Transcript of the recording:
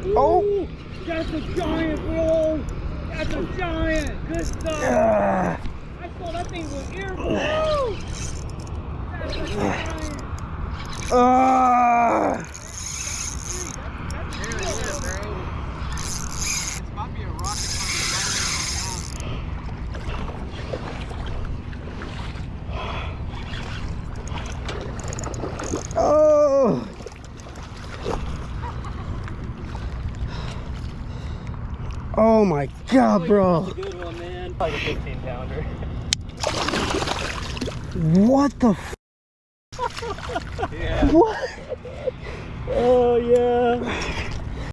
Oh! That's a giant, bro! That's a giant! Good stuff! I saw that thing was airborne! That's a giant! Oh! Oh my God, bro! That's a good one, man. Like a 15-pounder. What the f? Yeah. What? Oh yeah.